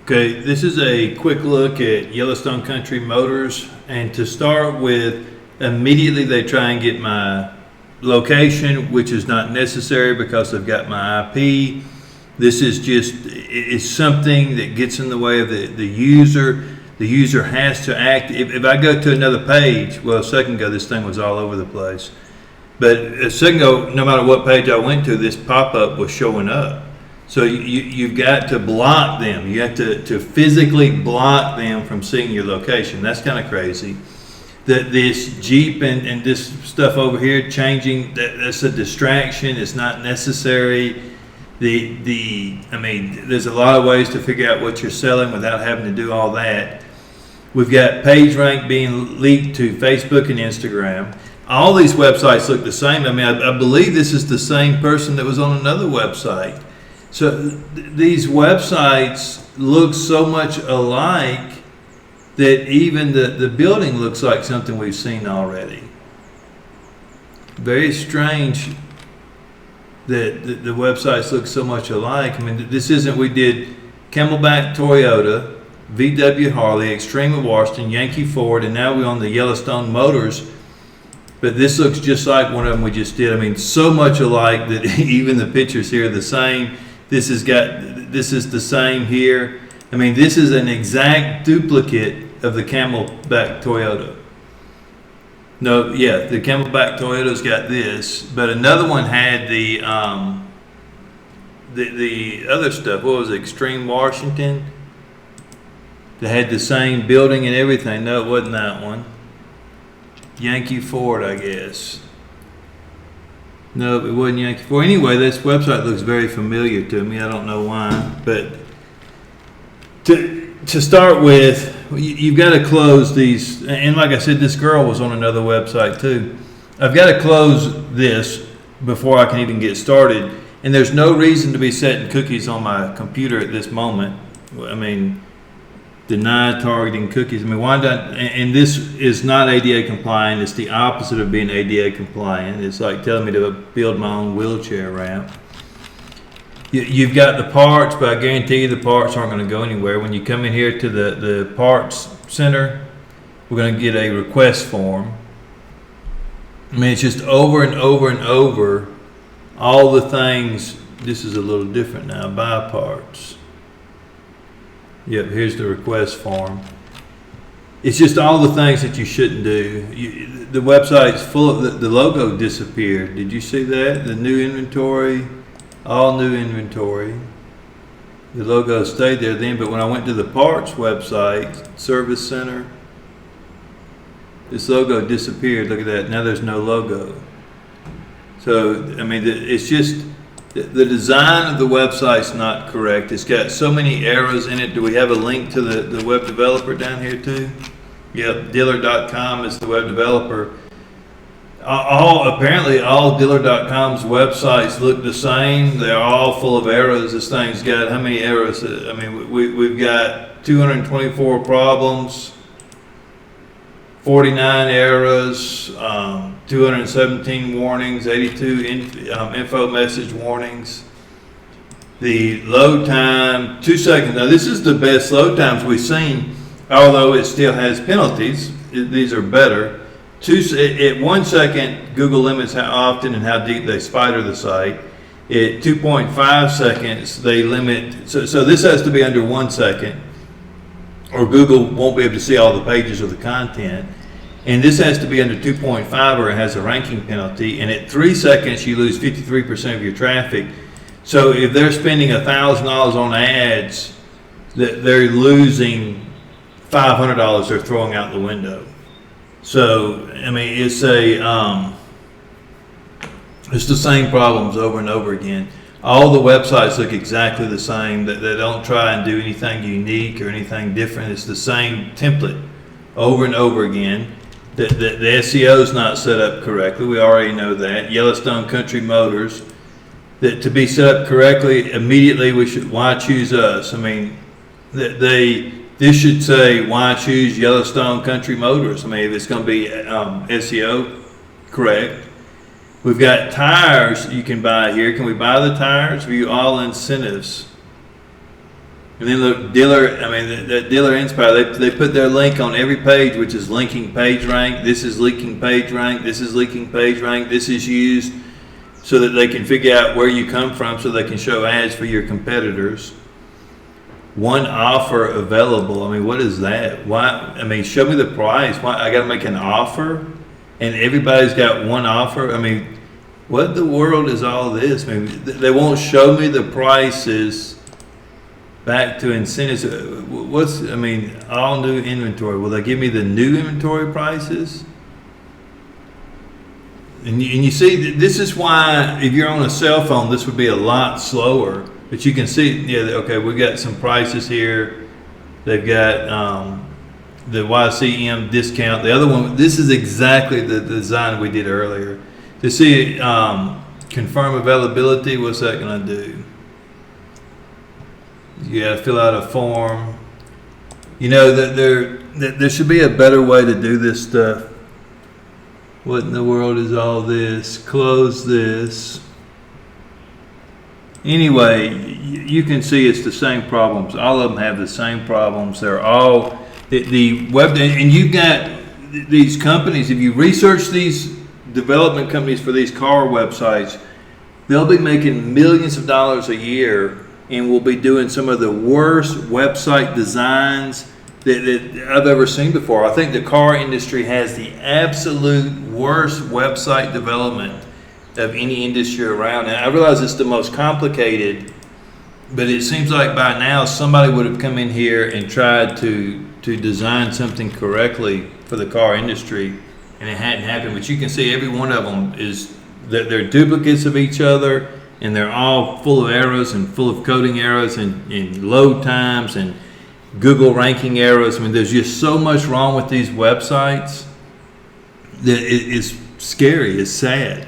Okay, this is a quick look at Yellowstone Country Motors, and to start with, immediately they try and get my location, which is not necessary because they've got my IP. This is just, it's something that gets in the way of the user. The user has to act. If I go to another page, well, a second ago this thing was all over the place. But a second ago, no matter what page I went to, this pop-up was showing up. So you've got to block them. You have to physically block them from seeing your location. That's kind of crazy. This Jeep and this stuff over here changing, that's a distraction. It's not necessary. I mean, there's a lot of ways to figure out what you're selling without having to do all that. We've got page rank being leaked to Facebook and Instagram. All these websites look the same. I mean, I believe this is the same person that was on another website. So these websites look so much alike that even the building looks like something we've seen already. Very strange that the websites look so much alike. I mean, this isn't, we did Camelback Toyota, VW Harley, Extreme of Washington, Yankee Ford, and now we're on the Yellowstone Motors. But this looks just like one of them we just did. I mean, so much alike that even the pictures here are the same. This is the same here. I mean, this is an exact duplicate of the Camelback Toyota. No, yeah, the Camelback Toyota's got this, but another one had the other stuff. What was it, Extreme Washington? That had the same building and everything. No, it wasn't that one. Yankee Ford, I guess. No, it wasn't Yankee Ford. Anyway, this website looks very familiar to me. I don't know why, but to start with, you've got to close these. And like I said, this girl was on another website too. I've got to close this before I can even get started. And there's no reason to be setting cookies on my computer at this moment. I mean, deny targeting cookies. I mean, why not? And this is not ADA compliant. It's the opposite of being ADA compliant. It's like telling me to build my own wheelchair ramp. You've got the parts, but I guarantee you the parts aren't going to go anywhere. When you come in here to the parts center, we're going to get a request form. I mean, it's just over and over and over all the things. This is a little different now. Buy parts. Yep, here's the request form. It's just all the things that you shouldn't do. The website's full of the logo disappeared. Did you see that? The new inventory, all new inventory. The logo stayed there then, but when I went to the parts website, service center, this logo disappeared. Look at that. Now there's no logo. So, I mean, it's just, the design of the website's not correct. It's got so many errors in it. Do we have a link to the web developer down here too? Yep, dealer.com is the web developer. Apparently all dealer.com's websites look the same. They're all full of errors. This thing's got how many errors? I mean, we've got 224 problems, 49 errors, 217 warnings, 82 info message warnings. The load time, 2 seconds. Now this is the best load times we've seen, although it still has penalties. These are better. At 1 second, Google limits how often and how deep they spider the site. At 2.5 seconds, they limit, so this has to be under 1 second, or Google won't be able to see all the pages of the content. And this has to be under 2.5 or it has a ranking penalty. And at 3 seconds, you lose 53% of your traffic. So if they're spending $1,000 on ads, they're losing $500 they're throwing out the window. So, I mean, it's the same problems over and over again. All the websites look exactly the same. They don't try and do anything unique or anything different. It's the same template over and over again. The SEO is not set up correctly. We already know that. Yellowstone Country Motors. That to be set up correctly, immediately why choose us? I mean, this should say why choose Yellowstone Country Motors. I mean, if it's going to be SEO correct. We've got tires you can buy here. Can we buy the tires? View all incentives. And then look, dealer. I mean, the Dealer Inspire. They put their link on every page, which is linking page rank. This is linking page rank. This is linking page rank. This is used so that they can figure out where you come from, so they can show ads for your competitors. One offer available. I mean, what is that? Why? I mean, show me the price. Why I got to make an offer, and everybody's got one offer? I mean, what the world is all this? I mean, they won't show me the prices. Back to incentives. I mean, all new inventory. Will they give me the new inventory prices? And you see, this is why if you're on a cell phone, this would be a lot slower. But you can see, yeah, okay, we got some prices here. They've got the YCM discount. The other one, this is exactly the design we did earlier. To see confirm availability, what's that going to do? You got to fill out a form. You know, that there should be a better way to do this stuff. What in the world is all this? Close this. Anyway, you can see it's the same problems. All of them have the same problems. They're all the web, and you've got these companies. If you research these development companies for these car websites, they'll be making millions of dollars a year, and will be doing some of the worst website designs that I've ever seen before. I think the car industry has the absolute worst website development of any industry around. And I realize it's the most complicated, but it seems like by now somebody would have come in here and tried to design something correctly for the car industry, and it hadn't happened. But you can see every one of them is that they're duplicates of each other, and they're all full of errors and full of coding errors and load times and Google ranking errors. I mean, there's just so much wrong with these websites that it's scary, it's sad.